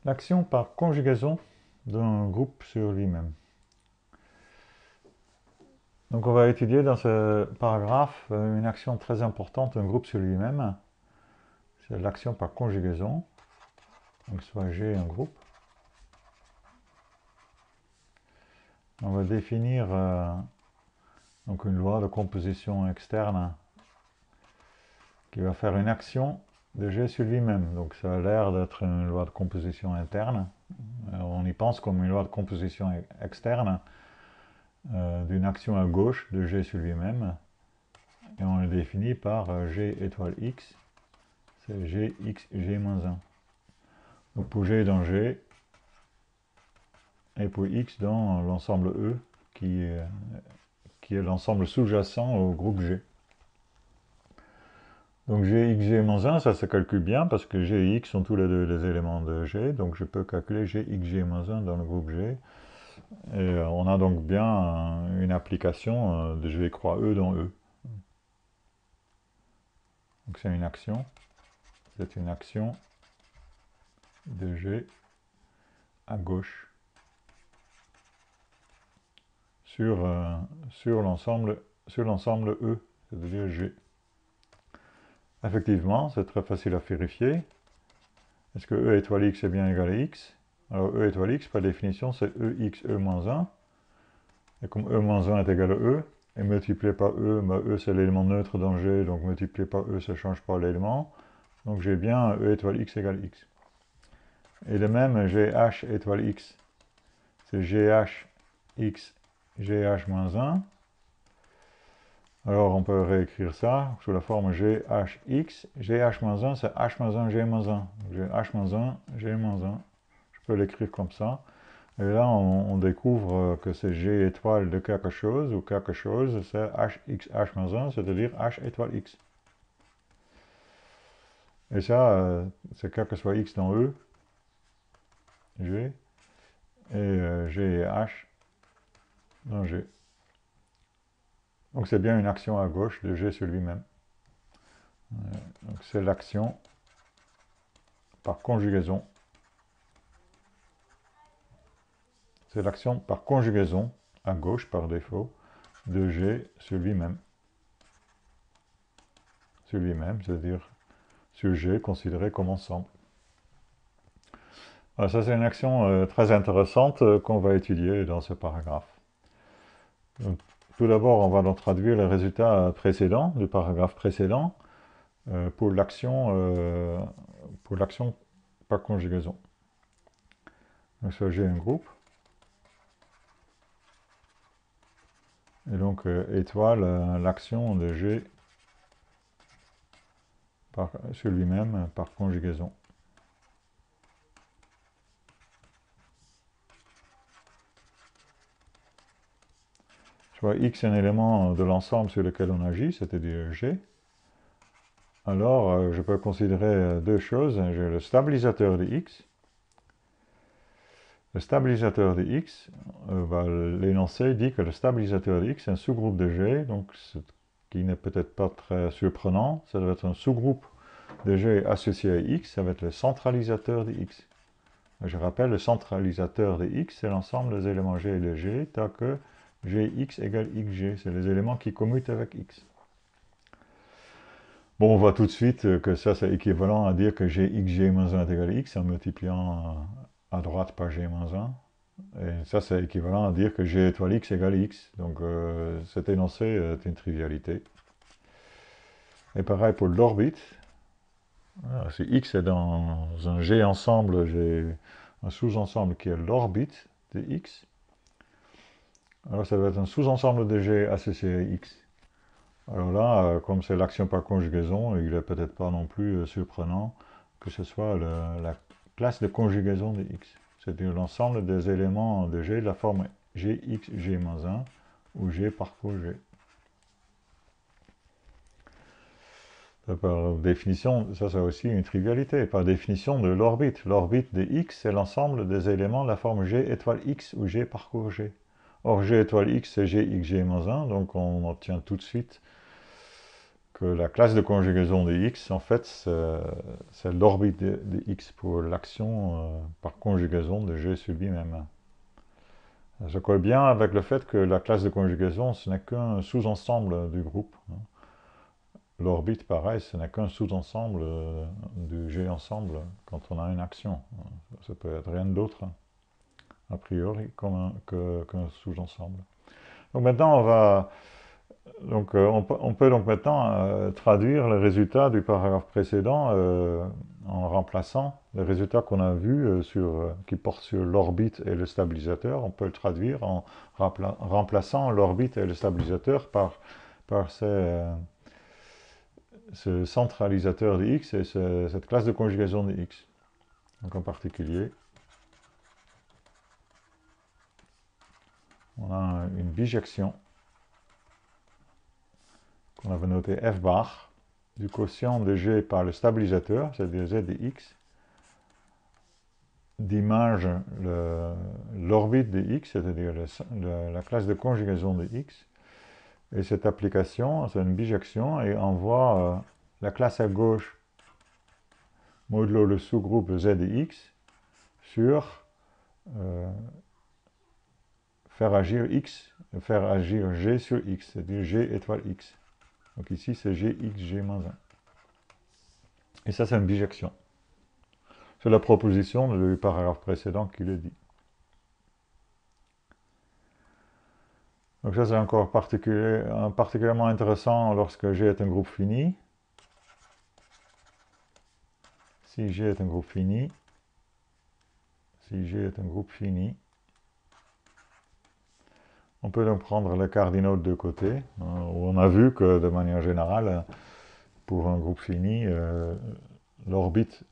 L'action par conjugaison d'un groupe sur lui-même. Donc on va étudier dans ce paragraphe une action très importante d'un groupe sur lui-même. C'est l'action par conjugaison. Donc soit G un groupe. On va définir donc une loi de composition externe qui va faire une action de G sur lui-même. Donc ça a l'air d'être une loi de composition interne. On y pense comme une loi de composition externe d'une action à gauche de G sur lui-même. Et on le définit par G étoile X, c'est G, X, G moins 1. Donc pour G dans G, et pour X dans l'ensemble E, qui est l'ensemble sous-jacent au groupe G. Donc G, X, G moins 1, ça se calcule bien, parce que G et X sont tous les deux des éléments de G, donc je peux calculer G, X, G moins 1 dans le groupe G. Et on a donc bien une application de G croix E dans E. Donc c'est une action de G à gauche sur l'ensemble E, c'est-à-dire G. Effectivement, c'est très facile à vérifier. Est-ce que E étoile X est bien égal à X? Alors E étoile X, par définition, c'est EX, E moins 1. Et comme E moins 1 est égal à E, et multiplié par E, bah E c'est l'élément neutre dans G, donc multiplié par E, ça ne change pas l'élément. Donc j'ai bien E étoile X égale X. Et de même, GH étoile X, c'est GH X, GH moins 1. Alors on peut réécrire ça sous la forme GHX. GH-1 c'est H-1, G-1. GH-1, G-1. Je peux l'écrire comme ça. Et là on découvre que c'est G étoile de quelque chose, ou quelque chose c'est HX H-1, c'est-à-dire H étoile X. Et ça, c'est quel que soit X dans E, G, et G et H dans G. Donc c'est bien une action à gauche de G sur lui-même. Donc c'est l'action par conjugaison. C'est l'action par conjugaison, à gauche par défaut, de G sur lui-même. Sur lui-même, c'est-à-dire sur G considéré comme ensemble. Alors ça c'est une action très intéressante qu'on va étudier dans ce paragraphe. Donc, tout d'abord, on va donc traduire les résultats précédents, du paragraphe précédent, pour l'action par conjugaison. Donc soit G un groupe, et donc étoile l'action de G sur lui-même par conjugaison. Soit X est un élément de l'ensemble sur lequel on agit, c'est-à-dire G. Alors je peux considérer deux choses. J'ai le stabilisateur de X. Le stabilisateur de X, l'énoncé dit que le stabilisateur de X est un sous-groupe de G, donc ce qui n'est peut-être pas très surprenant. Ça doit être un sous-groupe de G associé à X, ça va être le centralisateur de X. Je rappelle, le centralisateur de X, c'est l'ensemble des éléments G et de G, tant que Gx égale Xg, c'est les éléments qui commutent avec X. Bon, on voit tout de suite que ça, c'est équivalent à dire que Gxg-1 est égal à X en multipliant à droite par G-1. Et ça, c'est équivalent à dire que G étoile X égale X. Donc, cet énoncé est une trivialité. Et pareil pour l'orbite. Si X est dans un G ensemble, j'ai un sous-ensemble qui est l'orbite de X. Alors ça doit être un sous-ensemble de G associé à X. Alors là, comme c'est l'action par conjugaison, il n'est peut-être pas non plus surprenant que ce soit la classe de conjugaison de X. C'est-à-dire l'ensemble des éléments de G de la forme Gx, G-1, où G parcourt G. Par définition, ça c'est aussi une trivialité, par définition de l'orbite. L'orbite de X, c'est l'ensemble des éléments de la forme G étoile X, où G parcourt G. Or, G étoile X, c'est Gx, G-1, donc on obtient tout de suite que la classe de conjugaison de x, en fait, c'est l'orbite de x pour l'action par conjugaison de g sur lui-même. Ça colle bien avec le fait que la classe de conjugaison, ce n'est qu'un sous-ensemble du groupe. L'orbite, pareil, ce n'est qu'un sous-ensemble du G ensemble quand on a une action. Ça peut être rien d'autre, a priori, qu'un sous-ensemble. Donc maintenant, on peut donc maintenant traduire le résultat du paragraphe précédent en remplaçant le résultat qu'on a vu qui porte sur l'orbite et le stabilisateur. On peut le traduire en remplaçant l'orbite et le stabilisateur par ce centralisateur de x et cette classe de conjugaison de x. Donc en particulier, on a une bijection qu'on avait noté f bar du quotient de g par le stabilisateur, c'est-à-dire z de x, d'image l'orbite de x, c'est-à-dire la classe de conjugaison de x. Et cette application, c'est une bijection, et envoie la classe à gauche modulo le sous-groupe z de x sur faire agir g sur x, c'est-à-dire g étoile x. Donc ici, c'est g x, g moins 1. Et ça, c'est une bijection. C'est la proposition du paragraphe précédent qui le dit. Donc ça, c'est encore particulièrement intéressant lorsque G est un groupe fini. Si G est un groupe fini, on peut donc prendre les cardinaux de deux côtés, où on a vu que de manière générale, pour un groupe fini, l'orbite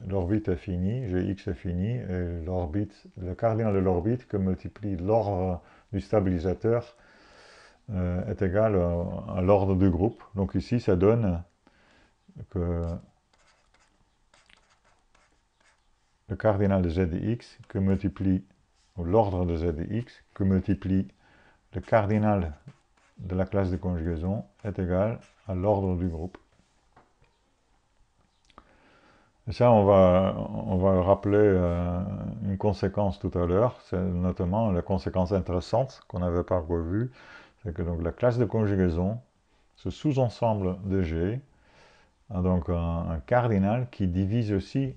est finie, Gx est fini, et le cardinal de l'orbite que multiplie l'ordre du stabilisateur est égal à l'ordre du groupe. Donc ici, ça donne que le cardinal de z de x que multiplie, ou l'ordre de z de x que multiplie le cardinal de la classe de conjugaison est égal à l'ordre du groupe. Et ça, on va rappeler une conséquence tout à l'heure, c'est notamment la conséquence intéressante qu'on n'avait pas revue, c'est que donc la classe de conjugaison, ce sous-ensemble de G, a donc un cardinal qui divise aussi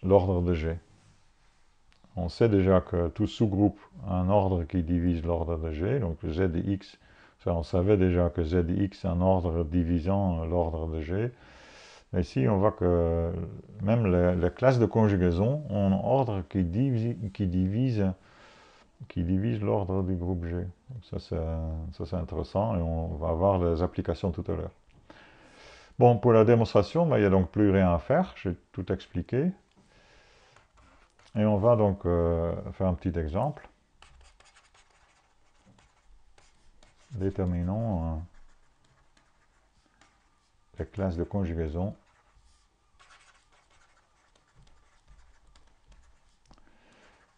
l'ordre de G. On sait déjà que tout sous-groupe a un ordre qui divise l'ordre de G, donc z de x, ça on savait déjà que z de x est un ordre divisant l'ordre de G. Mais ici, on voit que même les classes de conjugaison ont un ordre qui divise l'ordre du groupe G. Donc ça c'est intéressant et on va avoir les applications tout à l'heure. Bon, pour la démonstration, il n'y a donc plus rien à faire, j'ai tout expliqué. Et on va donc faire un petit exemple. Déterminons les classes de conjugaison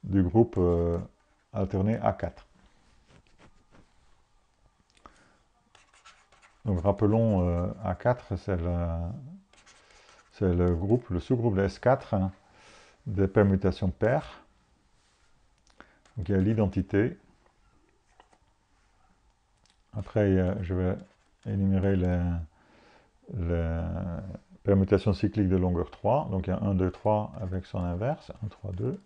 du groupe alterné A4. Donc rappelons, A4, c'est le sous-groupe de S4 des permutations paires. Donc il y a l'identité. Après, je vais énumérer les permutations cycliques de longueur 3. Donc il y a 1, 2, 3 avec son inverse, 1, 3, 2.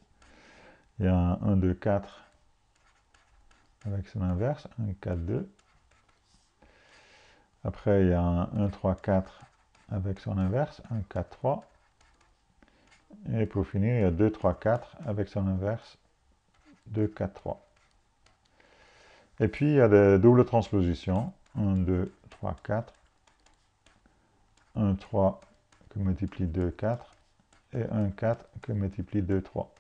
Il y a un 1, 2, 4 avec son inverse, 1, 4, 2. Après, il y a un 1, 3, 4 avec son inverse, 1, 4, 3. Et pour finir, il y a 2, 3, 4 avec son inverse, 2, 4, 3. Et puis, il y a des doubles transpositions, 1, 2, 3, 4. 1, 3 que multiplie 2, 4. Et 1, 4 que multiplie 2, 3.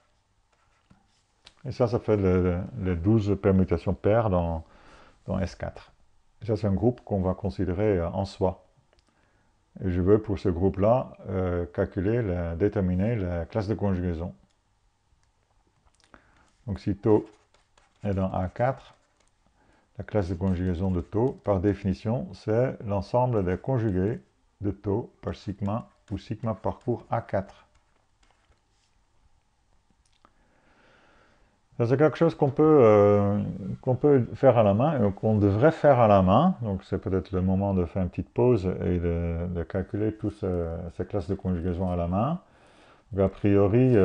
Et ça fait les 12 permutations paires dans S4. Et ça, c'est un groupe qu'on va considérer en soi. Et je veux, pour ce groupe-là, déterminer la classe de conjugaison. Donc, si taux est dans A4, La classe de conjugaison de taux, par définition, c'est l'ensemble des conjugués de taux par sigma ou sigma parcours A4. Ça, c'est quelque chose qu'on peut faire à la main, et qu'on devrait faire à la main. Donc c'est peut-être le moment de faire une petite pause et de calculer toutes ces classes de conjugaison à la main. Donc, a priori,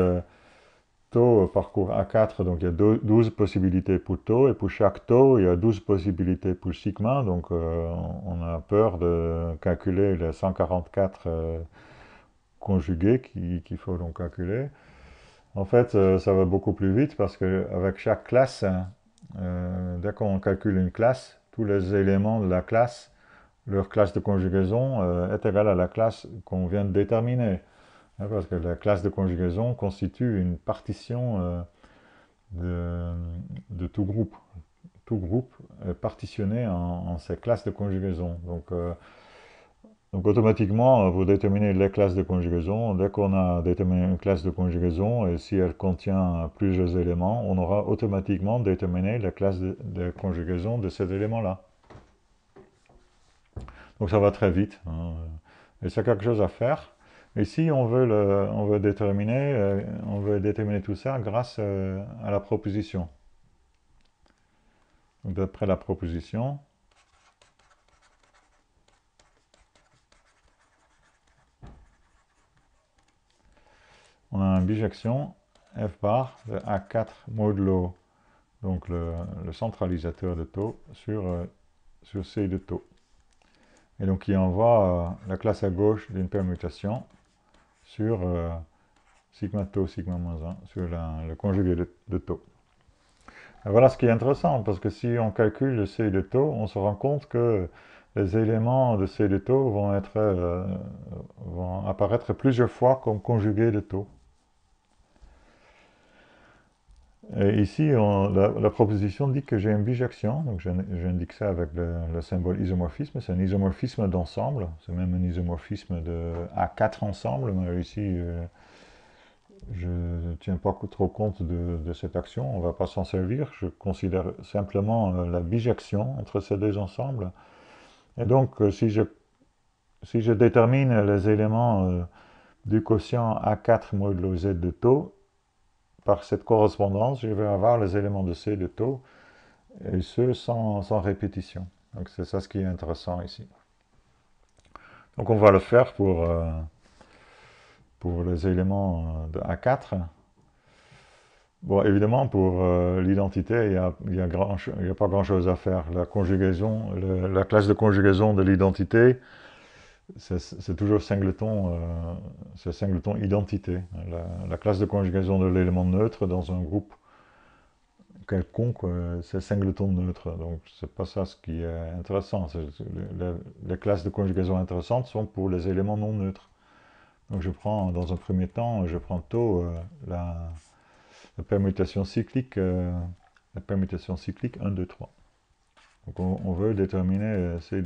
taux parcours A4, donc il y a 12 possibilités pour taux, et pour chaque taux, il y a 12 possibilités pour sigma, donc on a peur de calculer les 144 conjugués qu'il faut donc calculer. En fait, ça va beaucoup plus vite parce qu'avec chaque classe, dès qu'on calcule une classe, tous les éléments de la classe, leur classe de conjugaison est égale à la classe qu'on vient de déterminer. Parce que la classe de conjugaison constitue une partition de tout groupe. Tout groupe est partitionné en ces classes de conjugaison. Donc automatiquement, vous déterminez les classes de conjugaison. Dès qu'on a déterminé une classe de conjugaison, et si elle contient plusieurs éléments, on aura automatiquement déterminé la classe de conjugaison de cet élément-là. Donc ça va très vite, hein. Et c'est quelque chose à faire. Ici, on veut déterminer tout ça grâce à la proposition. Donc d'après la proposition, on a une bijection f bar de A4 modulo, donc le centralisateur de taux sur C de taux. Et donc il envoie la classe à gauche d'une permutation sur sigma taux, sigma moins 1, sur le conjugué de taux. Et voilà ce qui est intéressant, parce que si on calcule le C de taux, on se rend compte que les éléments de C de taux vont apparaître plusieurs fois comme conjugués de taux. Et ici, la proposition dit que j'ai une bijection, donc j'indique ça avec le symbole isomorphisme, c'est un isomorphisme d'ensemble, c'est même un isomorphisme de A4 ensemble, mais ici je ne tiens pas trop compte de cette action, on ne va pas s'en servir, je considère simplement la bijection entre ces deux ensembles. Et donc si je détermine les éléments du quotient A4 modulo Z de taux, par cette correspondance, je vais avoir les éléments de C de taux, et ce sans répétition. Donc c'est ça ce qui est intéressant ici. Donc on va le faire pour les éléments de A4. Bon, évidemment, pour l'identité, il n'y a pas grand-chose à faire. La conjugaison, la classe de conjugaison de l'identité, c'est toujours singleton, c'est singleton identité. La classe de conjugaison de l'élément neutre dans un groupe quelconque, c'est singleton neutre. Donc c'est pas ça ce qui est intéressant. Les classes de conjugaison intéressantes sont pour les éléments non neutres. Donc je prends, dans un premier temps, je prends taux, la permutation cyclique 1, 2, 3. Donc on veut déterminer C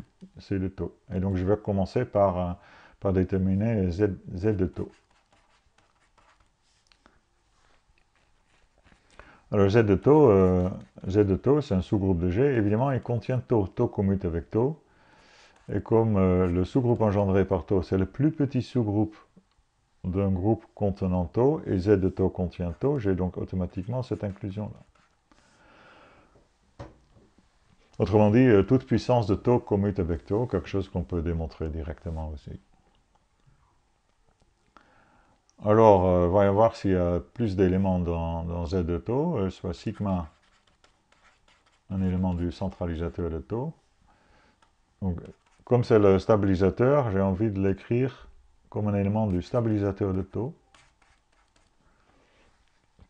de taux. Et donc je vais commencer par déterminer Z de taux. Alors Z de taux, c'est un sous-groupe de G. Évidemment, il contient taux. Taux commute avec taux. Et comme le sous-groupe engendré par taux, c'est le plus petit sous-groupe d'un groupe contenant taux, et Z de taux contient taux, j'ai donc automatiquement cette inclusion-là. Autrement dit, toute puissance de taux commute avec taux, quelque chose qu'on peut démontrer directement aussi. Alors, voyons voir s'il y a plus d'éléments dans Z de taux, soit sigma, un élément du centralisateur de taux. Donc, comme c'est le stabilisateur, j'ai envie de l'écrire comme un élément du stabilisateur de taux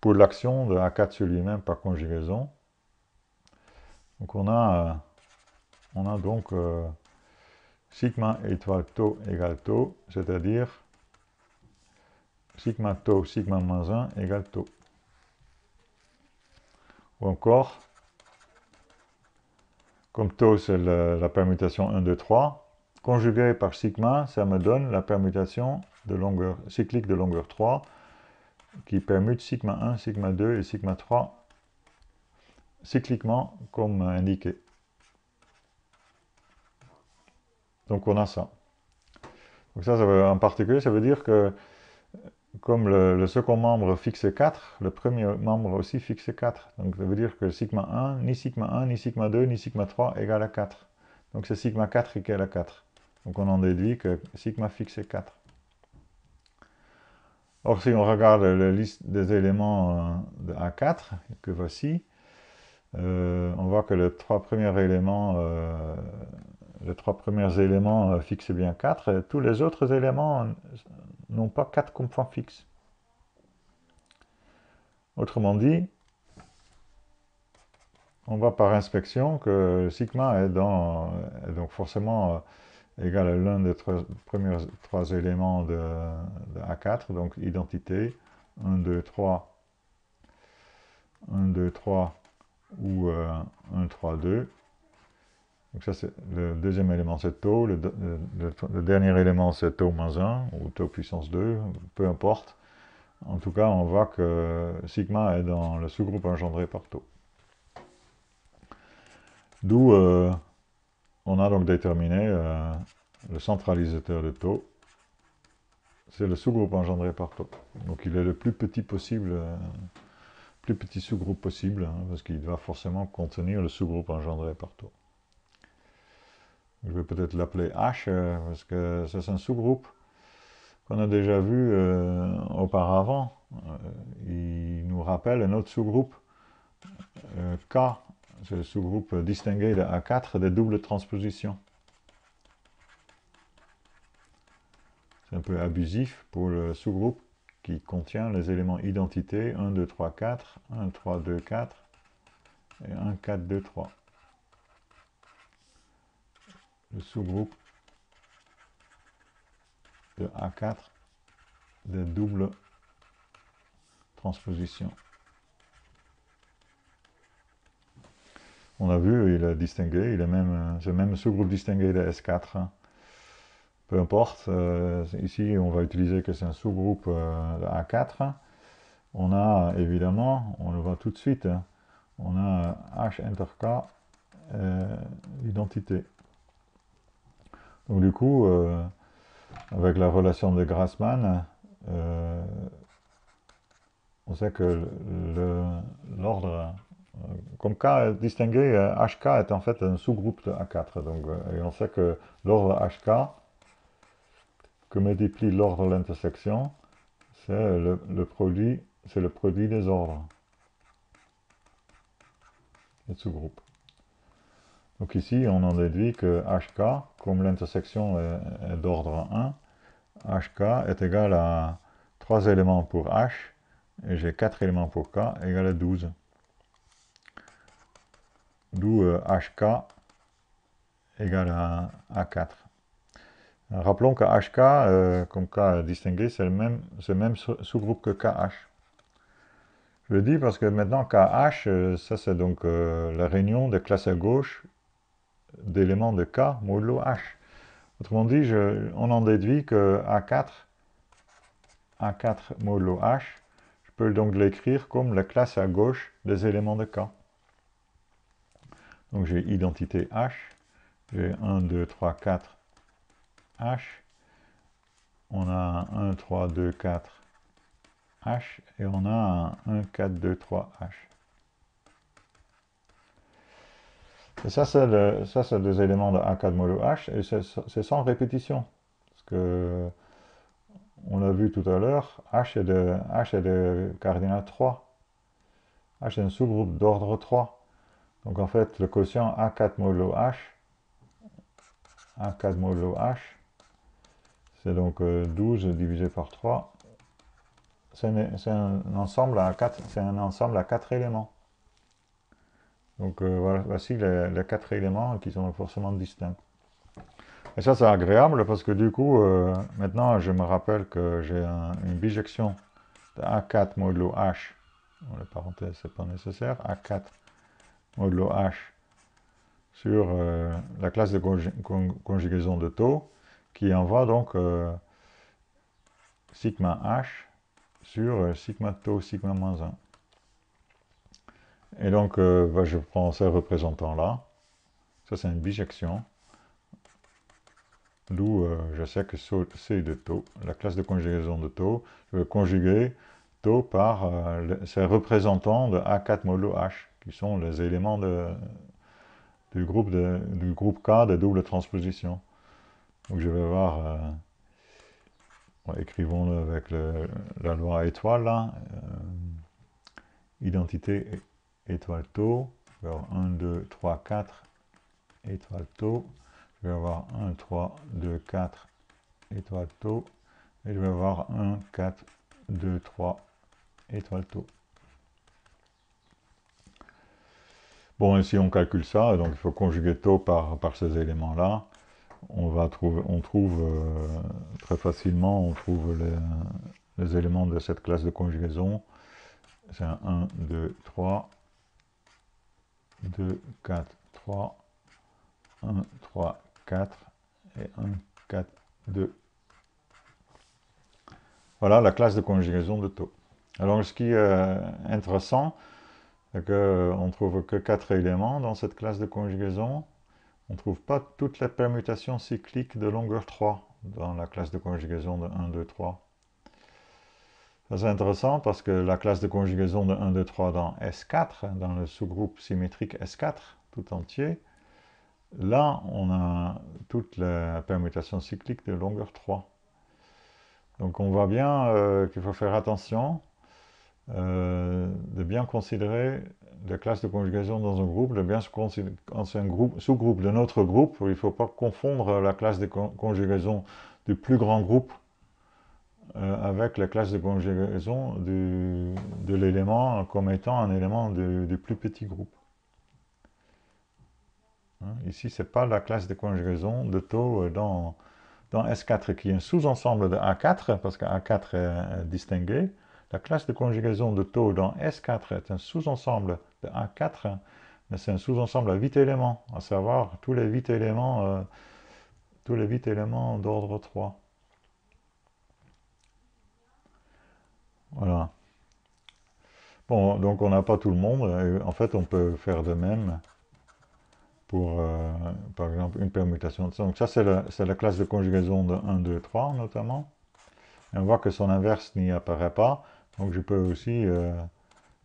pour l'action de A4 sur lui-même par conjugaison. Donc on a donc sigma étoile taux égale taux, c'est-à-dire sigma taux, sigma moins 1 égale taux. Ou encore, comme taux c'est la permutation 1, 2, 3, conjugué par sigma, ça me donne la permutation de longueur cyclique de longueur 3, qui permute sigma 1, sigma 2 et sigma 3 cycliquement comme indiqué. Donc on a ça. Donc ça en particulier, ça veut dire que comme le second membre fixe 4, le premier membre aussi fixe 4. Donc ça veut dire que sigma 1, ni sigma 1, ni sigma 2, ni sigma 3 égale à 4. Donc c'est sigma 4 égale à 4. Donc on en déduit que sigma fixe est 4. Or si on regarde la liste des éléments de A4, que voici, on voit que les trois premiers éléments fixent bien 4, et tous les autres éléments n'ont pas 4 comme point fixe. Autrement dit, on voit par inspection que sigma est donc forcément égal à l'un des premiers trois éléments de A4, donc identité 1, 2, 3, 1, 2, 3 ou 1, 3, 2. Donc ça, c'est le deuxième élément, c'est tau. Le dernier élément, c'est tau moins 1, ou tau puissance 2, peu importe. En tout cas, on voit que sigma est dans le sous-groupe engendré par tau. D'où on a donc déterminé le centralisateur de tau. C'est le sous-groupe engendré par tau. Donc il est le plus petit possible, plus petit sous-groupe possible, hein, parce qu'il va forcément contenir le sous-groupe engendré par tau. Je vais peut-être l'appeler H, parce que c'est un sous-groupe qu'on a déjà vu auparavant. Il nous rappelle un autre sous-groupe, K, c'est le sous-groupe distingué de A4 des doubles transpositions. C'est un peu abusif pour le sous-groupe qui contient les éléments identité 1, 2, 3, 4, 1, 3, 2, 4 et 1, 4, 2, 3. Le sous-groupe de A4 des doubles transpositions. On a vu, il est distingué, c'est même sous-groupe distingué de S4. Hein. Peu importe, ici on va utiliser que c'est un sous-groupe de A4. On a évidemment, on le voit tout de suite, hein, on a H enter K, l'identité. Donc du coup, avec la relation de Grassmann, on sait que l'ordre, comme K est distingué, HK est en fait un sous-groupe de A4. Donc, et on sait que l'ordre HK, que multiplie l'ordre de l'intersection, c'est le produit des ordres, des sous-groupes. Donc ici, on en déduit que HK, comme l'intersection est d'ordre 1, HK est égal à 3 éléments pour H, et j'ai 4 éléments pour K, égal à 12. D'où HK égale à A4. Rappelons que HK, comme K distingué, c'est le même sous-groupe que KH. Je le dis parce que maintenant KH, ça c'est donc la réunion des classes à gauche d'éléments de K modulo H. Autrement dit, on en déduit que A4 modulo H, je peux donc l'écrire comme la classe à gauche des éléments de K. Donc j'ai identité H, j'ai 1, 2, 3, 4 H, on a 1, 3, 2, 4 H, et on a 1, 4, 2, 3 H. Et ça, c'est des éléments de A4 modulo H, et c'est sans répétition. Parce que, on l'a vu tout à l'heure, H est de cardinal 3. H est un sous-groupe d'ordre 3. Donc en fait, le quotient A4 modulo H, c'est donc 12 divisé par 3. C'est un ensemble à 4 éléments. Donc voilà, voici les 4 éléments qui sont forcément distincts. Et ça, c'est agréable parce que du coup, maintenant, je me rappelle que j'ai une bijection de A4 modulo H. La parenthèse, c'est pas nécessaire. A4 modulo H sur la classe de conjugaison de taux qui envoie donc sigma H sur sigma taux sigma moins 1. Et donc, je prends ces représentants-là. Ça, c'est une bijection. d'où je sais que c'est de taux, la classe de conjugaison de taux. Je vais conjuguer taux par ces représentants de A4 modulo H, qui sont les éléments du groupe K de double transposition. Donc je vais voir, écrivons-le avec la loi étoile, là, identité étoile taux, je vais avoir 1, 2, 3, 4, étoile taux, je vais avoir 1, 3, 2, 4, étoile taux, et je vais avoir 1, 4, 2, 3, étoile taux. Bon, et si on calcule ça, donc il faut conjuguer taux par ces éléments-là, on trouve très facilement, on trouve les éléments de cette classe de conjugaison. C'est un 1, 2, 3, 2, 4, 3, 1, 3, 4 et 1, 4, 2. Voilà la classe de conjugaison de taux. Alors ce qui est intéressant, c'est qu'on ne trouve que 4 éléments dans cette classe de conjugaison. On ne trouve pas toutes les permutations cycliques de longueur 3 dans la classe de conjugaison de 1, 2, 3. C'est intéressant parce que la classe de conjugaison de 1, 2, 3 dans S4, dans le sous-groupe symétrique S4 tout entier, là on a toutes les permutations cycliques de longueur 3. Donc on voit bien qu'il faut faire attention de bien considérer la classe de conjugaison dans un groupe, de bien considérer quand c'est un sous-groupe de notre groupe. Il ne faut pas confondre la classe de conjugaison du plus grand groupe avec la classe de conjugaison de l'élément comme étant un élément du plus petit groupe. Hein, ici, ce n'est pas la classe de conjugaison de taux dans S4 qui est un sous-ensemble de A4, parce que A4 est distingué. La classe de conjugaison de taux dans S4 est un sous-ensemble de A4, mais c'est un sous-ensemble à 8 éléments, à savoir tous les 8 éléments d'ordre 3. Voilà. Bon, donc on n'a pas tout le monde, et en fait on peut faire de même pour, par exemple, une permutation. Donc ça c'est la classe de conjugaison de 1, 2, 3 notamment. Et on voit que son inverse n'y apparaît pas, donc je peux aussi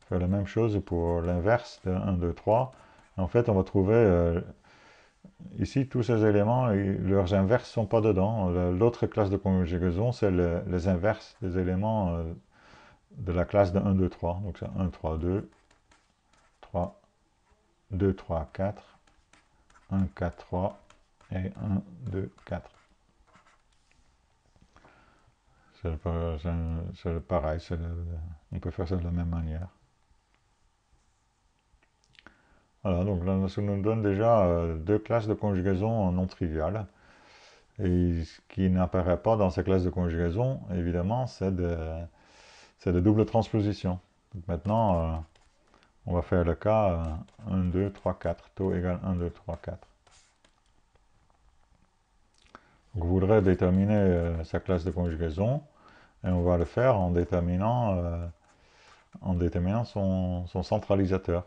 faire la même chose pour l'inverse de 1, 2, 3. En fait, on va trouver ici tous ces éléments, leurs inverses ne sont pas dedans. L'autre classe de conjugaison, c'est les inverses des éléments de la classe de 1, 2, 3. Donc c'est 1, 3, 2, 3, 2, 3, 4, 1, 4, 3 et 1, 2, 4. C'est pareil, on peut faire ça de la même manière. Voilà, donc là, ça nous donne déjà deux classes de conjugaison non triviales. Et ce qui n'apparaît pas dans ces classes de conjugaison, évidemment, c'est de double transposition. Donc maintenant, on va faire le cas 1, 2, 3, 4. Taux égale 1, 2, 3, 4. Donc, je voudrais déterminer sa classe de conjugaison. Et on va le faire en déterminant son centralisateur.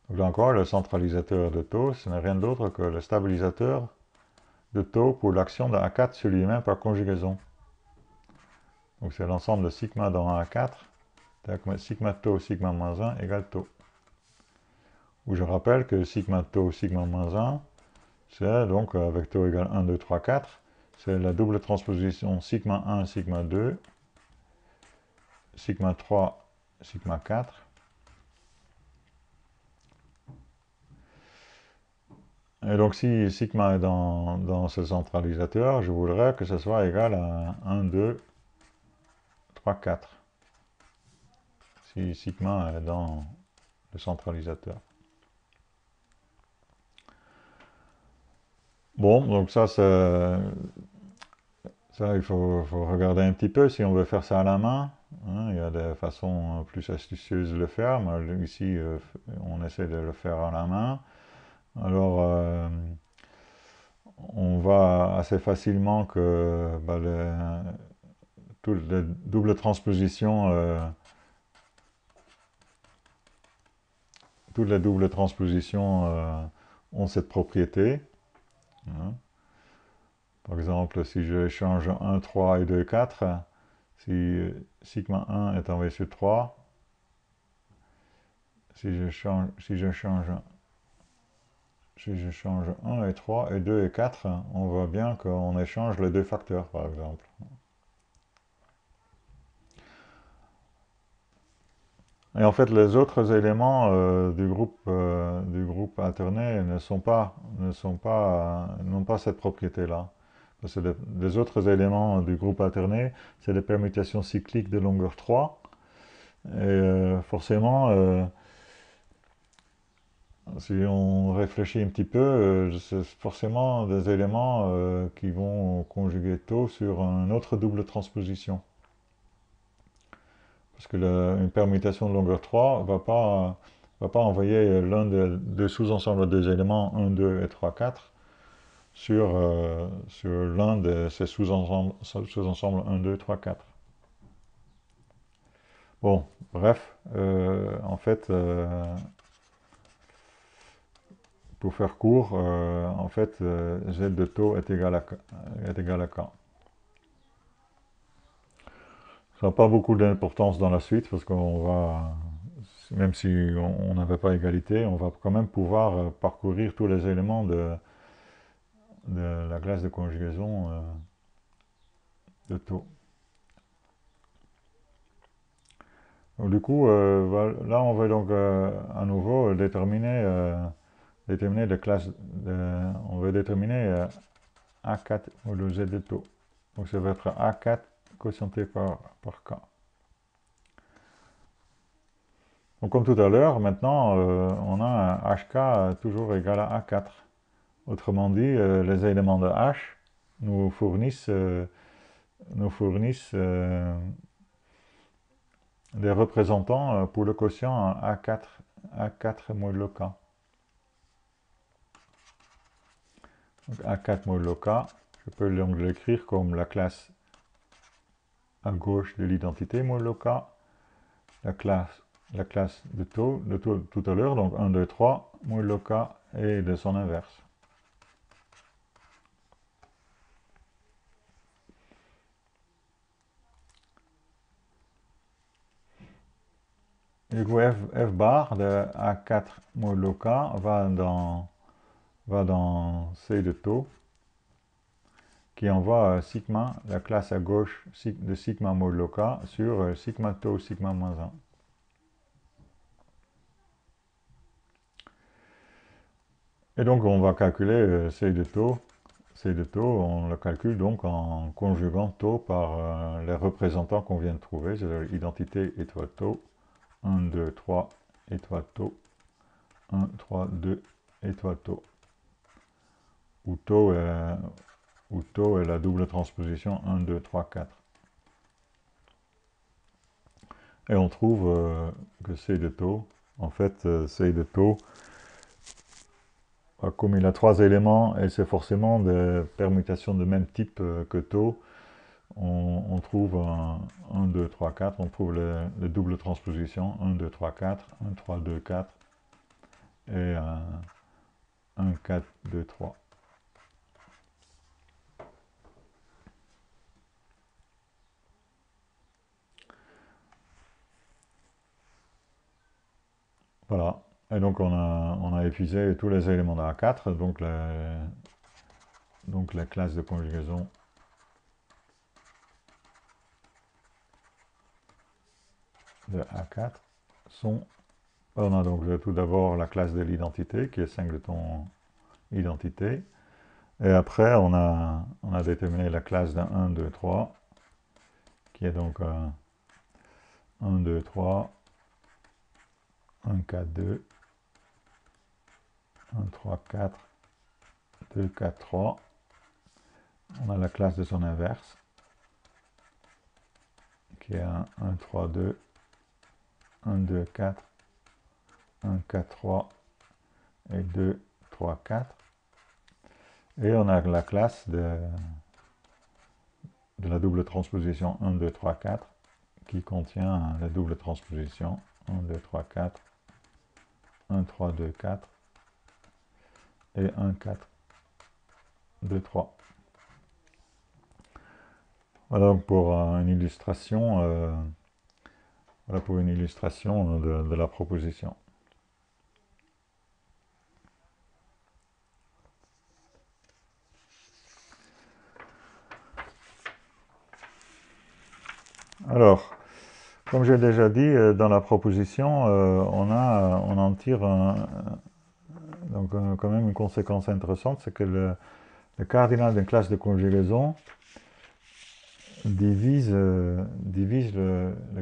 Donc là encore, le centralisateur de taux, ce n'est rien d'autre que le stabilisateur de taux pour l'action de A4 sur lui-même par conjugaison. Donc c'est l'ensemble de sigma dans A4, sigma taux, sigma moins 1 égale taux. Où je rappelle que sigma taux, sigma moins 1, c'est donc avec taux égale 1, 2, 3, 4, c'est la double transposition sigma 1, sigma 2, sigma 3, sigma 4. Et donc si sigma est dans ce centralisateur, je voudrais que ce soit égal à 1, 2, 3, 4. Si sigma est dans le centralisateur. Bon, donc ça, il faut regarder un petit peu si on veut faire ça à la main. Hein, il y a des façons plus astucieuses de le faire, mais ici, on essaie de le faire à la main. Alors, on voit assez facilement que toutes les doubles transpositions, ont cette propriété. Hein. Par exemple, si je change 1, 3 et 2, 4, si sigma 1 est envoyé sur 3, si je change 1 et 3 et 2 et 4, on voit bien qu'on échange les deux facteurs, par exemple. Et en fait, les autres éléments du groupe alterné n'ont pas cette propriété-là. Parce que les autres éléments du groupe alterné, c'est des permutations cycliques de longueur 3. Et forcément, si on réfléchit un petit peu, c'est forcément des éléments qui vont conjuguer taux sur une autre double transposition. Parce que une permutation de longueur 3 va pas envoyer l'un des sous-ensembles des éléments 1, 2 et 3, 4 sur l'un de ces sous-ensembles 1, 2, 3, 4. Bon, bref, en fait, pour faire court, en fait, Z de taux est égal à K. Ça n'a pas beaucoup d'importance dans la suite parce qu'on va, même si on n'avait pas égalité, on va quand même pouvoir parcourir tous les éléments de la classe de conjugaison de taux. Donc, du coup, là on va donc à nouveau déterminer les classes, on va déterminer A4 ou le Z de taux. Donc ça va être A4 quotienté par K. Donc comme tout à l'heure, maintenant on a un HK toujours égal à A4. Autrement dit, les éléments de H nous fournissent des représentants pour le quotient A4 modulo K. Donc A4 modulo K, je peux donc l'écrire comme la classe à gauche de l'identité modulo K, la classe de taux tout à l'heure, donc 1, 2, 3, modulo K et de son inverse. Du coup, F bar de A4 modulo K va dans C de taux, qui envoie sigma, la classe à gauche de sigma modulo K, sur sigma taux sigma moins 1. Et donc on va calculer C de taux. C de taux, on le calcule donc en conjuguant taux par les représentants qu'on vient de trouver, c'est-à-dire identité étoile taux, 1, 2, 3, étoile taux, 1, 3, 2, étoile taux. Où taux est la double transposition 1, 2, 3, 4. Et on trouve que C de taux, en fait, C de taux, comme il a 3 éléments et c'est forcément des permutations de même type que taux, on trouve 1, 2, 3, 4, on trouve les doubles transpositions 1, 2, 3, 4, 1, 3, 2, 4 et 1, 4, 2, 3. Voilà. Et donc on a épuisé tous les éléments de A4, donc la classe de conjugaison de A4 sont... On a donc tout d'abord la classe de l'identité, qui est singleton identité. Et après, on a déterminé la classe d'un 1, 2, 3, qui est donc 1, 2, 3, 1, 4, 2, 1, 3, 4, 2, 4, 3. On a la classe de son inverse, qui est 1, 3, 2, 1, 2, 4, 1, 4, 3 et 2, 3, 4. Et on a la classe de la double transposition 1, 2, 3, 4, qui contient la double transposition 1, 2, 3, 4, 1, 3, 2, 4, et 1, 4, 2, 3. Voilà donc pour une illustration, de la proposition. Alors, comme j'ai déjà dit, dans la proposition, on en tire quand même une conséquence intéressante, c'est que le cardinal d'une classe de conjugaison divise le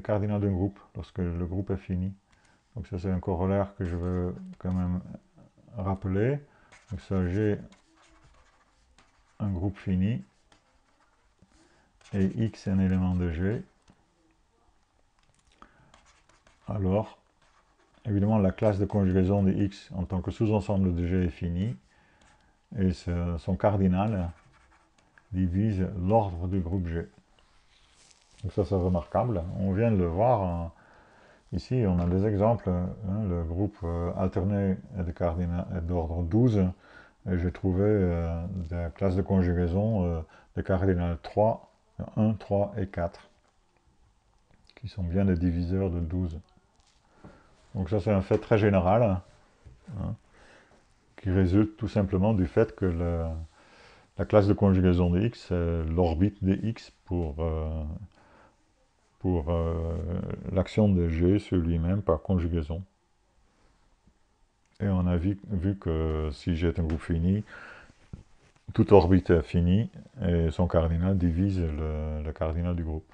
cardinal d'un groupe lorsque le groupe est fini. Donc ça c'est un corollaire que je veux quand même rappeler. Donc ça j'ai un groupe fini et X est un élément de G. Alors, évidemment la classe de conjugaison de X en tant que sous-ensemble de G est finie et son cardinal divise l'ordre du groupe G. Donc ça c'est remarquable. On vient de le voir. Ici, on a des exemples. Le groupe alterné est d'ordre 12. Et j'ai trouvé des classes de conjugaison de cardinal 3, 1, 3 et 4, qui sont bien des diviseurs de 12. Donc ça, c'est un fait très général, hein, qui résulte tout simplement du fait que la classe de conjugaison de X, c'est l'orbite de X pour l'action de G sur lui-même par conjugaison. Et on a vu que si G est un groupe fini, toute orbite est finie et son cardinal divise le cardinal du groupe.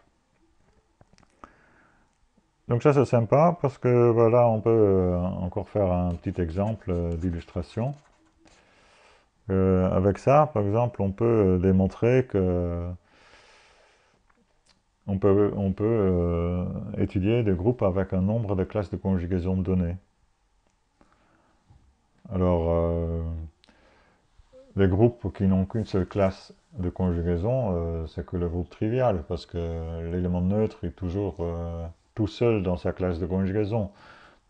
Donc ça c'est sympa parce que voilà, on peut encore faire un petit exemple d'illustration. Avec ça, par exemple, on peut démontrer que on peut étudier des groupes avec un nombre de classes de conjugaison donné. Alors, les groupes qui n'ont qu'une seule classe de conjugaison, c'est que le groupe trivial, parce que l'élément neutre est toujours tout seul dans sa classe de conjugaison.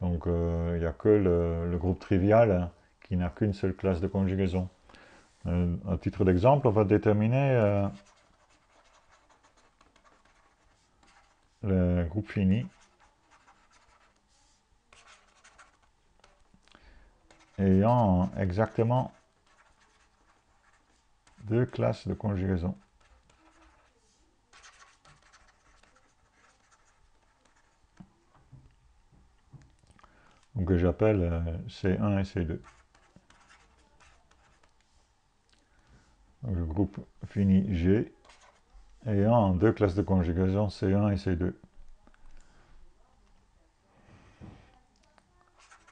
Donc il n'y a que le groupe trivial qui n'a qu'une seule classe de conjugaison. À titre d'exemple, on va déterminer le groupe fini ayant exactement deux classes de conjugaison. Donc que j'appelle C1 et C2. Donc le groupe fini G ayant deux classes de conjugaison C1 et C2.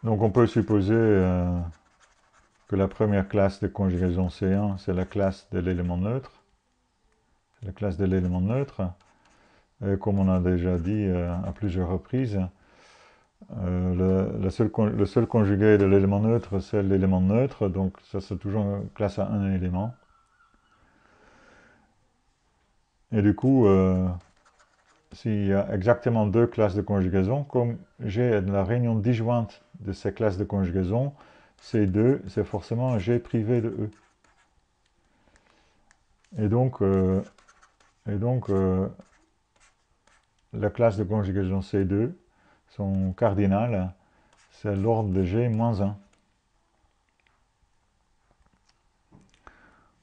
Donc on peut supposer que la première classe de conjugaison C1, c'est la classe de l'élément neutre. La classe de l'élément neutre. Et comme on a déjà dit à plusieurs reprises, le seul conjugué de l'élément neutre, c'est l'élément neutre. Donc ça, c'est toujours une classe à un élément. Et du coup, s'il y a exactement deux classes de conjugaison, comme G de la réunion disjointe de ces classes de conjugaison, C2, c'est forcément un G privé de E. Et donc la classe de conjugaison C2, son cardinal, c'est l'ordre de G moins 1.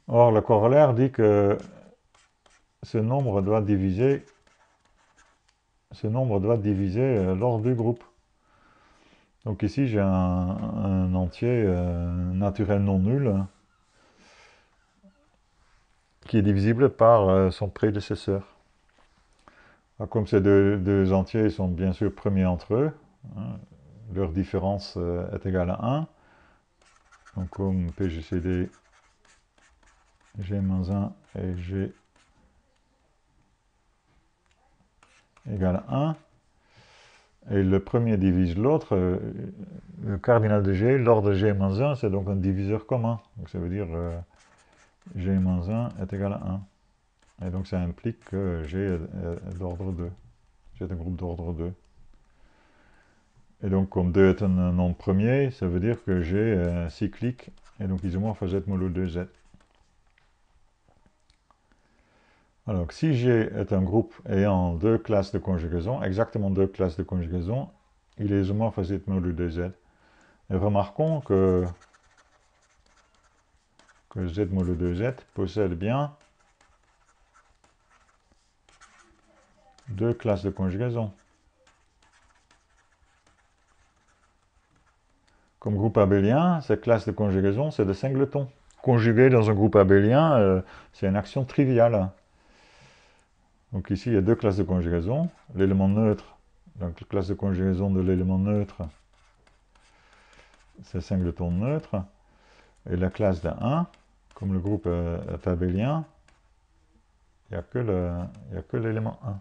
Or, le corollaire dit que ce nombre doit diviser l'ordre du groupe. Donc ici, j'ai un entier naturel non nul qui est divisible par son prédécesseur. Alors, comme ces deux entiers sont bien sûr premiers entre eux, hein, leur différence est égale à 1. Donc comme PGCD G-1 et G égale à 1. Et le premier divise l'autre. Le cardinal de G, l'ordre de G-1, c'est donc un diviseur commun. Donc ça veut dire G-1 est égal à 1. Et donc ça implique que G est d'ordre 2. G est un groupe d'ordre 2. Et donc, comme 2 est un nombre premier, ça veut dire que j'ai cyclique, et donc isomorphe à z modulo 2z. Alors, si G est un groupe ayant deux classes de conjugaison, exactement deux classes de conjugaison, il est isomorphe à z modulo 2z. Et remarquons que z modulo 2z possède bien deux classes de conjugaison. Comme groupe abélien, cette classe de conjugaison, c'est des singletons. Conjuguer dans un groupe abélien, c'est une action triviale. Donc ici, il y a deux classes de conjugaison. L'élément neutre, donc la classe de conjugaison de l'élément neutre, c'est singleton neutre. Et la classe de 1, comme le groupe est abélien, il n'y a que l'élément 1.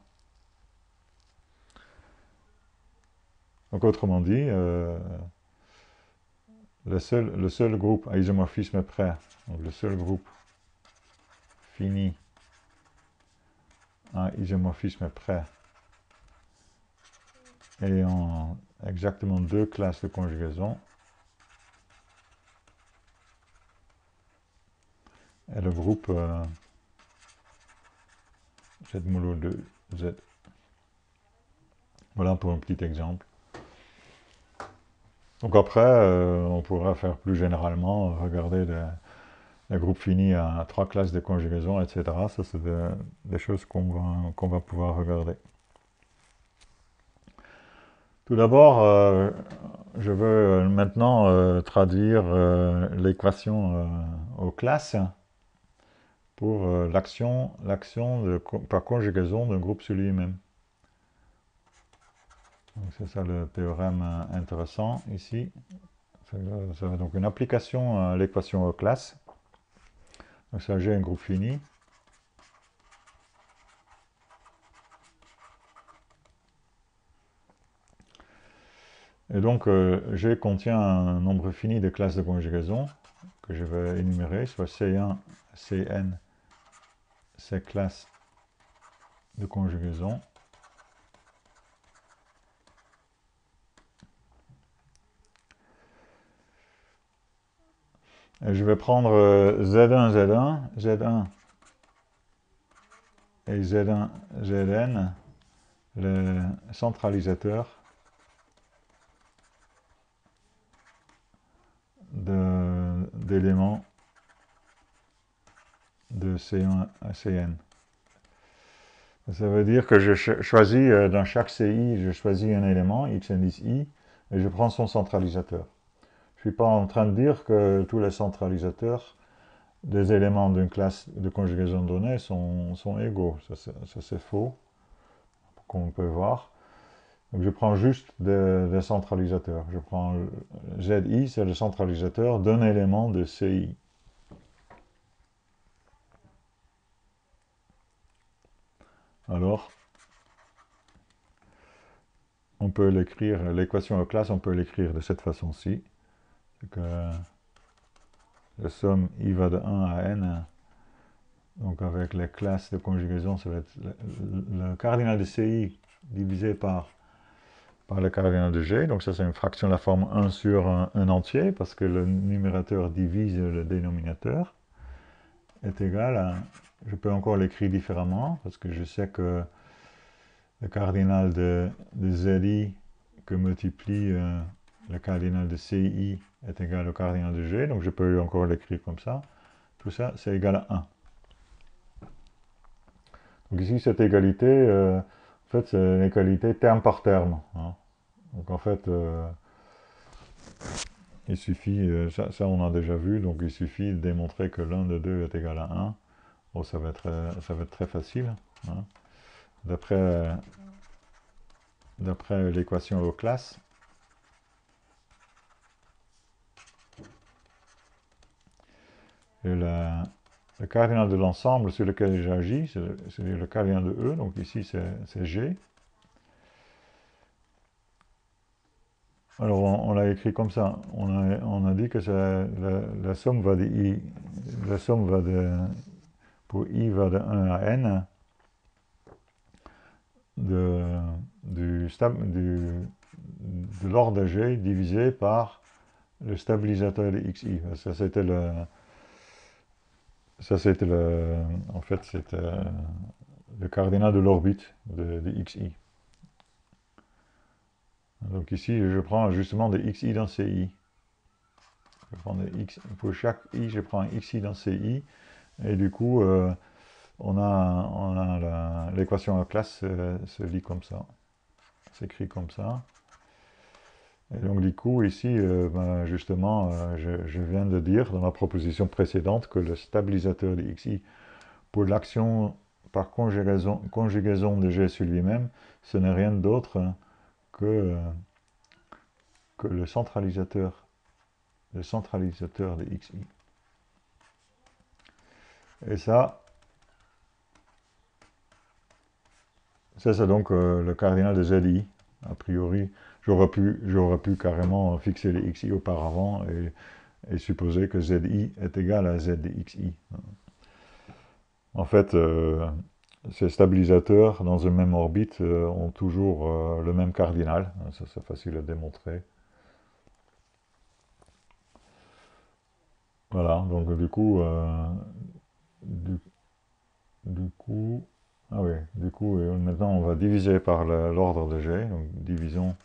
Donc autrement dit, le seul groupe à isomorphisme près, donc le seul groupe fini à isomorphisme près, ayant exactement deux classes de conjugaison, est le groupe Z modulo 2Z. Voilà pour un petit exemple. Donc après, on pourra faire plus généralement, regarder les groupes finis à trois classes de conjugaison, etc. Ça, c'est des choses qu'on va pouvoir regarder. Tout d'abord, je veux maintenant traduire l'équation aux classes pour l'action par conjugaison d'un groupe sur lui-même. C'est ça le théorème intéressant ici. C'est donc une application à l'équation aux classes. Donc ça, j'ai un groupe fini. Et donc, G contient un nombre fini de classes de conjugaison que je vais énumérer, soit C1, Cn, ces classes de conjugaison. Et je vais prendre Z1, Z1, Z1 et Z1, Zn, le centralisateur d'éléments de C1 à Cn. Ça veut dire que je choisis, dans chaque CI, je choisis un élément, x indice i, et je prends son centralisateur. Je ne suis pas en train de dire que tous les centralisateurs des éléments d'une classe de conjugaison donnée sont égaux. Ça c'est faux, comme on peut voir. Donc je prends juste des centralisateurs. Je prends ZI, c'est le centralisateur d'un élément de CI. Alors, on peut l'écrire, l'équation de classe, on peut l'écrire de cette façon-ci. C'est que la somme I va de 1 à n, donc avec les classes de conjugaison, ça va être le cardinal de CI divisé par le cardinal de G. Donc ça, c'est une fraction de la forme 1 sur un entier, parce que le numérateur divise le dénominateur, est égal à... Je peux encore l'écrire différemment, parce que je sais que le cardinal de ZI que multiplie le cardinal de CI est égal au cardinal de G, donc je peux encore l'écrire comme ça. Tout ça, c'est égal à 1. Donc ici, cette égalité, en fait, c'est une égalité terme par terme. Hein. Donc en fait, il suffit, ça on a déjà vu, donc il suffit de démontrer que l'un de deux est égal à 1. Bon, ça va être très facile. Hein. D'après l'équation aux classes, et le cardinal de l'ensemble sur lequel j'agis, c'est le cardinal de E, donc ici c'est G. Alors on l'a écrit comme ça, on a dit que la somme va de I, la somme va pour I va de 1 à n, du de l'ordre de G divisé par le stabilisateur de XI. En fait, c'était le cardinal de l'orbite de XI. Donc ici, je prends justement des XI dans CI. Je prends des X, pour chaque I, je prends un XI dans CI. Et du coup, l'équation à classe se lit comme ça. S'écrit comme ça. Et donc du coup, ici, justement, je viens de dire dans la proposition précédente que le stabilisateur de XI pour l'action par conjugaison de G sur lui-même, ce n'est rien d'autre que, que le centralisateur de XI. Et ça c'est donc le cardinal de ZI. A priori, j'aurais pu carrément fixer les XI auparavant et supposer que ZI est égal à Z de XI. En fait, ces stabilisateurs dans une même orbite ont toujours le même cardinal. Ça, c'est facile à démontrer. Voilà, donc du, du coup, ah oui, du coup, maintenant on va diviser par l'ordre de G. Donc divisons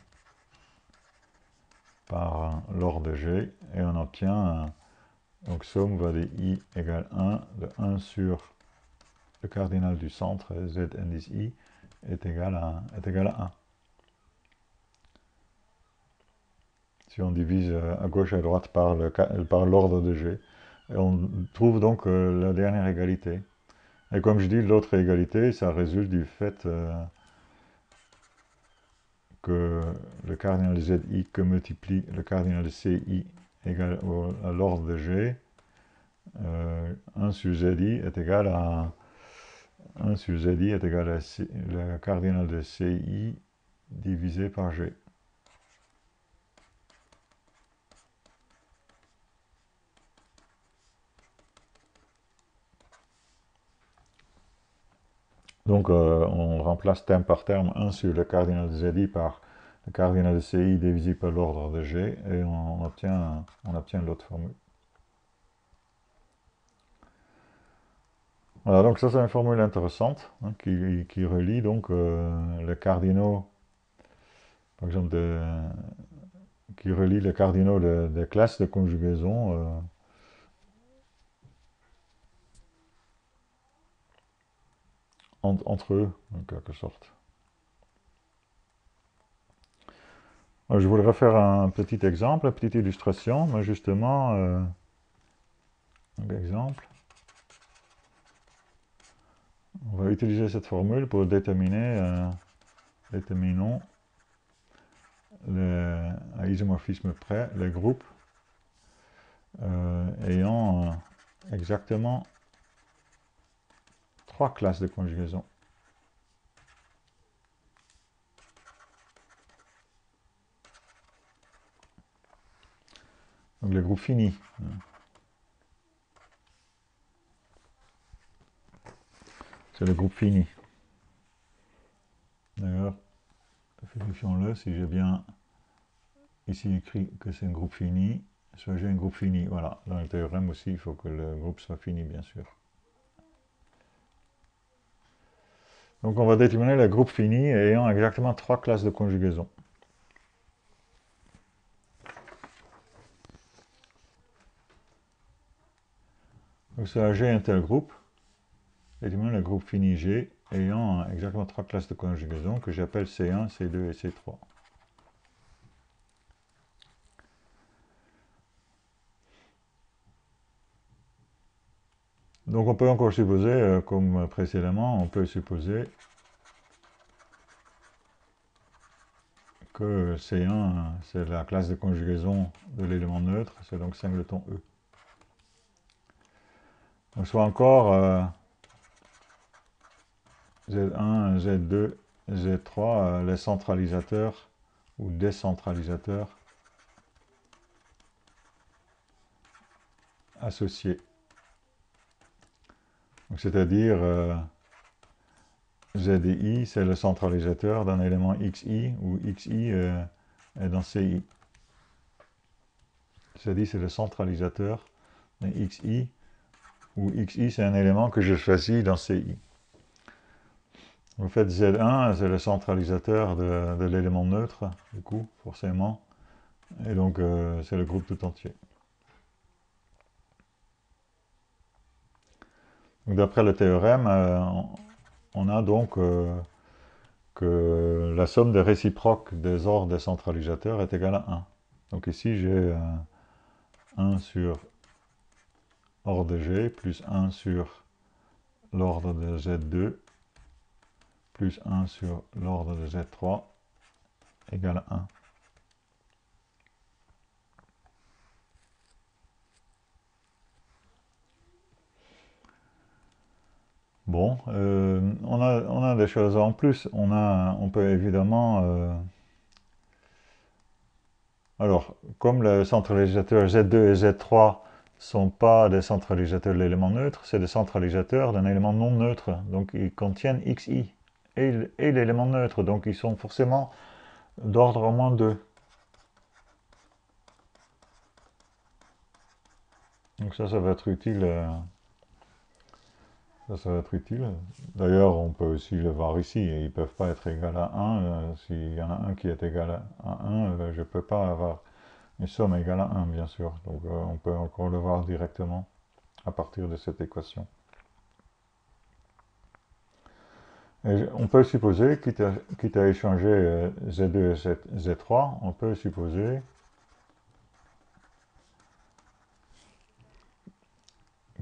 par l'ordre de G et on obtient, donc somme va de I égale 1, de 1 sur le cardinal du centre, Z indice I, est égal à 1. Si on divise à gauche et à droite par l'ordre de G. Et on trouve donc la dernière égalité. Et comme je dis, l'autre égalité, ça résulte du fait que le cardinal de ZI que multiplie le cardinal de CI égale à l'ordre de G, 1 sur ZI est égal à 1 sur ZI est égal à le cardinal de CI divisé par G. Donc on remplace terme par terme 1 sur le cardinal de ZI par le cardinal de CI divisé par l'ordre de G et on obtient l'autre formule. Voilà, donc ça c'est une formule intéressante hein, qui relie donc les cardinaux, par exemple, qui relie les cardinaux des classes de conjugaison entre eux, en quelque sorte. Je voudrais faire un petit exemple, une petite illustration, mais justement, un exemple. On va utiliser cette formule pour déterminons à isomorphisme près les groupes ayant exactement 3 classes de conjugaison. Donc les groupes finis. C'est le groupe fini. D'ailleurs, vérifions-le si j'ai bien ici écrit que c'est un groupe fini, soit j'ai un groupe fini. Voilà, dans le théorème aussi, il faut que le groupe soit fini, bien sûr. Donc on va déterminer le groupe fini ayant exactement 3 classes de conjugaison. Donc c'est G un tel groupe, déterminer le groupe fini G ayant exactement 3 classes de conjugaison que j'appelle C1, C2 et C3. Donc on peut encore supposer, comme précédemment, on peut supposer que C1, c'est la classe de conjugaison de l'élément neutre, c'est donc singleton E. Donc soit encore Z1, Z2, Z3, les centralisateurs ou décentralisateurs associés. C'est-à-dire ZI, c'est le centralisateur d'un élément XI, où XI est dans CI. C'est-à-dire c'est le centralisateur de XI, où XI c'est un élément que je choisis dans CI. En fait, Z1, c'est le centralisateur de l'élément neutre, du coup, forcément. Et donc, c'est le groupe tout entier. Donc, d'après le théorème, on a donc que la somme des réciproques des ordres des centralisateurs est égale à 1. Donc ici, j'ai 1 sur ordre de G plus 1 sur l'ordre de Z2 plus 1 sur l'ordre de Z3 égale à 1. Bon, on a des choses en plus. On peut évidemment... alors, comme le centralisateur Z2 et Z3 sont pas des centralisateurs de l'élément neutre, c'est des centralisateurs d'un élément non neutre. Donc, ils contiennent XI et l'élément neutre. Donc, ils sont forcément d'ordre au moins 2. Donc ça va être utile. Ça va être utile. D'ailleurs, on peut aussi le voir ici. Ils ne peuvent pas être égal à 1. S'il y en a un qui est égal à 1, je ne peux pas avoir une somme égale à 1, bien sûr. Donc on peut encore le voir directement à partir de cette équation. Et on peut supposer, quitte à échanger Z2 et Z3, on peut supposer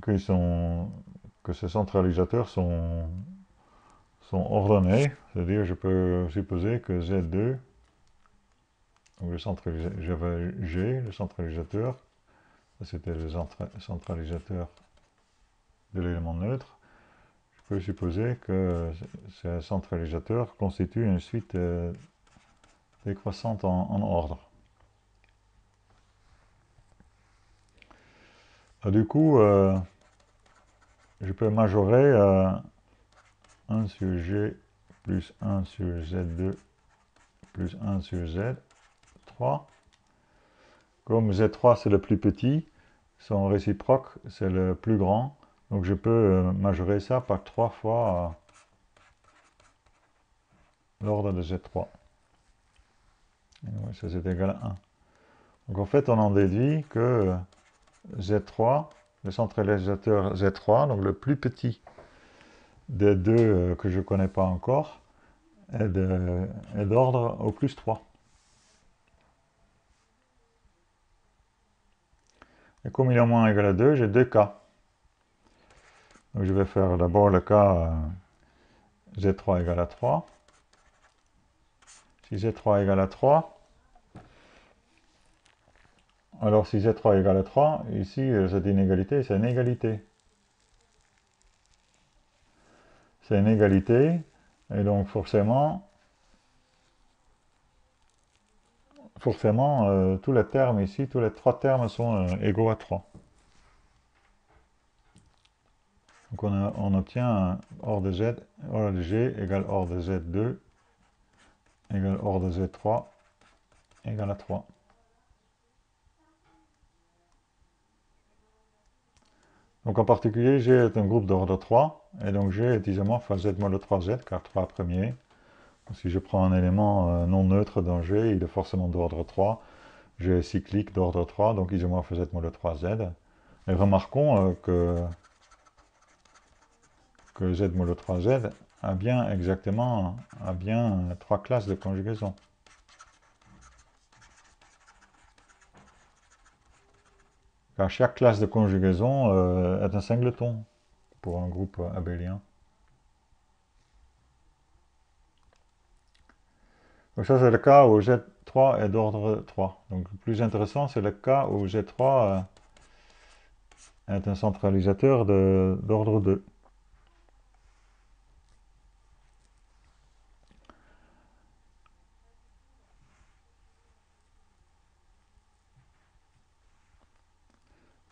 que ces centralisateurs sont ordonnés, c'est-à-dire je peux supposer que Z2, donc j'avais G, le centralisateur, c'était le centralisateur de l'élément neutre, je peux supposer que ce centralisateur constitue une suite décroissante en ordre. Du coup, je peux majorer 1 sur G plus 1 sur Z2 plus 1 sur Z3. Comme Z3 c'est le plus petit, son réciproque c'est le plus grand. Donc je peux majorer ça par 3 fois l'ordre de Z3. Et ça c'est égal à 1. Donc en fait on en déduit que Z3, le centralisateur Z3, donc le plus petit des deux que je ne connais pas encore, est d'ordre au plus 3. Et comme il est moins égal à 2, j'ai 2 cas. Donc je vais faire d'abord le cas Z3 égale à 3. Si Z3 égale à 3, alors si Z3 égale à 3, ici cette inégalité, c'est une égalité. C'est une égalité, et donc forcément tous les termes ici, tous les 3 termes sont égaux à 3. Donc on obtient hors de Z, hors de G égale hors de Z2 égale hors de Z3 égale à 3. Donc en particulier, G est un groupe d'ordre 3, et donc G est isomorphe à Z mod 3Z, car 3 premier. Si je prends un élément non neutre dans G, il est forcément d'ordre 3. G est cyclique d'ordre 3, donc isomorphe à Z mod 3Z. Et remarquons que Z mod 3Z a bien 3 classes de conjugaison. Car chaque classe de conjugaison est un singleton pour un groupe abélien. Donc ça c'est le cas où Z3 est d'ordre 3. Donc le plus intéressant c'est le cas où Z3 est un centralisateur d'ordre 2.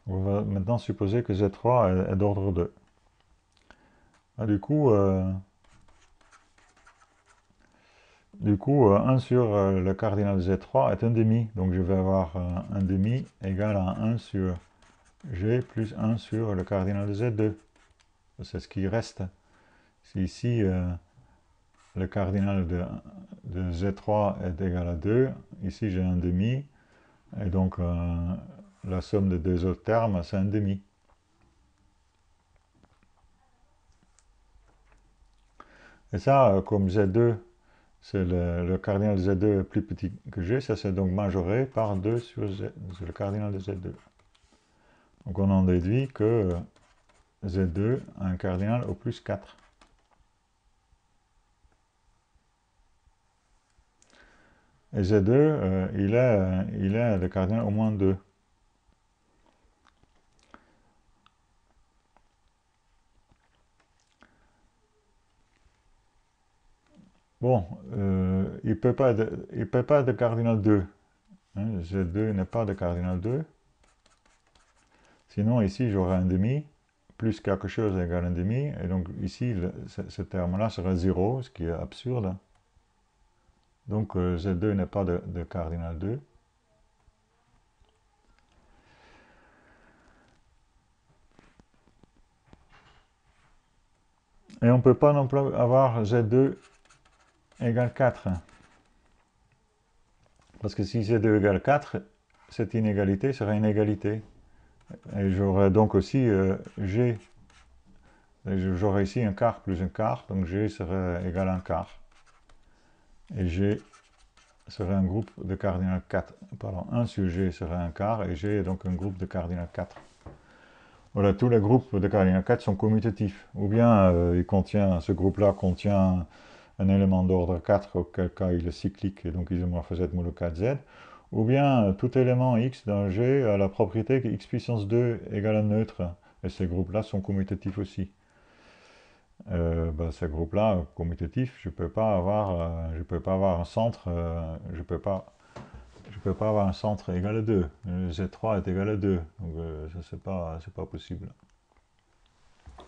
On va maintenant supposer que Z3 est d'ordre 2. Du coup, Du coup, 1 sur le cardinal Z3 est un demi. Donc je vais avoir un demi égal à 1 sur G plus 1 sur le cardinal de Z2. C'est ce qui reste. Si ici, le cardinal de Z3 est égal à 2, ici j'ai un demi, et donc la somme des deux autres termes, c'est un demi. Et ça, comme Z2, c'est le cardinal de Z2 est plus petit que G, ça c'est donc majoré par 2 sur le cardinal de Z2. Donc on en déduit que Z2 a un cardinal au plus 4. Et Z2, il est le cardinal au moins 2. Bon, il ne peut pas être de cardinal 2. Hein, Z2 n'est pas de cardinal 2. Sinon, ici, j'aurai un demi, plus quelque chose égale un demi. Et donc, ici, ce terme-là sera 0, ce qui est absurde. Donc, Z2 n'est pas de cardinal 2. Et on ne peut pas non plus avoir Z2 égale 4. Parce que si Z2 égale 4, cette inégalité sera une égalité. Et j'aurai donc aussi G. J'aurai ici un quart plus un quart, donc G serait égal à un quart. Et G serait un groupe de cardinal 4. Pardon, 1 sur G serait un quart, et G est donc un groupe de cardinal 4. Voilà, tous les groupes de cardinal 4 sont commutatifs. Ou bien ce groupe-là contient un élément d'ordre 4, auquel cas il est cyclique, et donc isomorphe Z modulo 4Z. Ou bien tout élément X dans G a la propriété que X puissance 2 égale un neutre. Et ces groupes-là sont commutatifs aussi. Ces groupes-là, commutatifs, je peux pas avoir, je peux pas avoir un centre, je peux pas avoir un centre égal à 2. Z3 est égal à 2, donc ça c'est pas possible.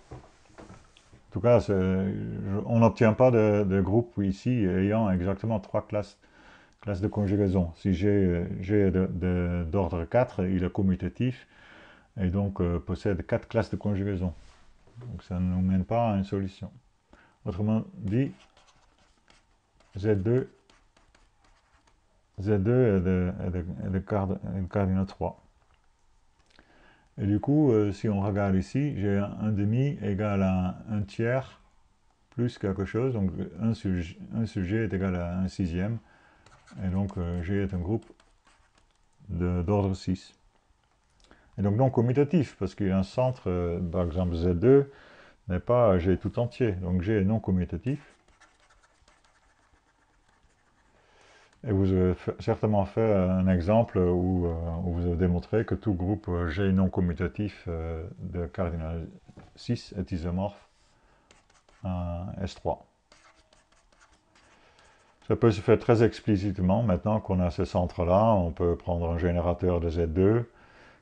En tout cas, on n'obtient pas de groupe ici ayant exactement 3 classes de conjugaison. Si G est d'ordre 4, il est commutatif et donc possède 4 classes de conjugaison. Donc ça ne nous mène pas à une solution. Autrement dit, Z2 est de cardinal 3. Et du coup, si on regarde ici, j'ai un demi égal à un tiers plus quelque chose. Donc 1 sur G est égal à 1 sixième. Et donc G est un groupe d'ordre 6. Et donc non commutatif, parce qu'il y a un centre, par exemple Z2, n'est pas G tout entier. Donc G est non commutatif. Et vous avez certainement fait un exemple où vous avez démontré que tout groupe G non commutatif de cardinal 6 est isomorphe à S3. Ça peut se faire très explicitement. Maintenant qu'on a ce centre-là, on peut prendre un générateur de Z2,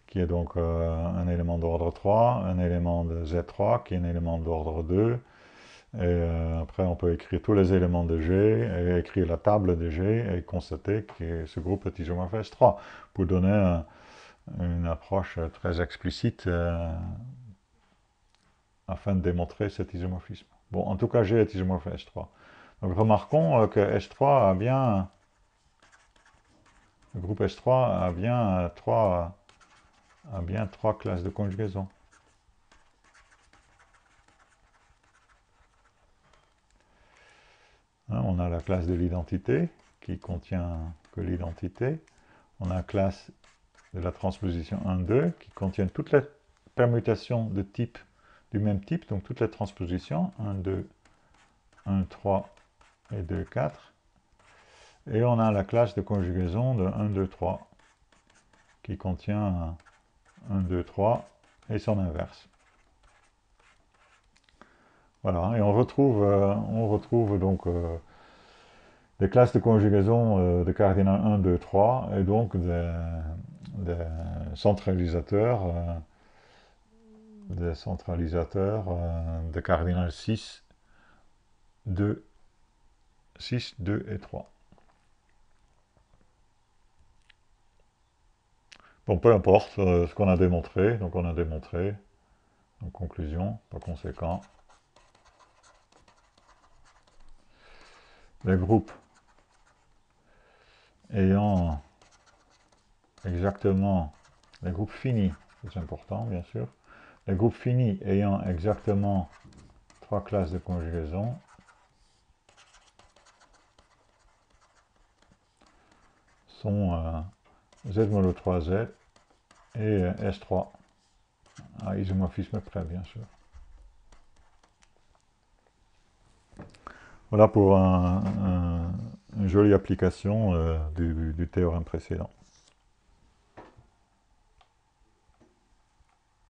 qui est donc un élément d'ordre 3, un élément de Z3, qui est un élément d'ordre 2, et après on peut écrire tous les éléments de G, et écrire la table de G, et constater que ce groupe est isomorphe S3, pour donner une approche très explicite afin de démontrer cet isomorphisme. Bon, en tout cas, G est isomorphe S3. Donc remarquons que S3 a bien, le groupe S3 a bien trois classes de conjugaison. Hein, on a la classe de l'identité qui contient que l'identité. On a la classe de la transposition 1-2 qui contient toutes les permutations de type du même type, donc toutes les transpositions 1-2, 1-3 et 2-4. Et on a la classe de conjugaison de 1-2-3 qui contient 1-2-3 et son inverse. Voilà, et on retrouve donc des classes de conjugaison de cardinal 1, 2, 3, et donc des centralisateurs, de cardinal 6, 2 6, 2 et 3. Bon, peu importe ce qu'on a démontré. Donc on a démontré, en conclusion, par conséquent, les groupes ayant exactement, les groupes finis, c'est important bien sûr, les groupes finis ayant exactement 3 classes de conjugaison sont Z modo 3Z et S3, à isomorphisme près bien sûr. Voilà pour une jolie application du théorème précédent.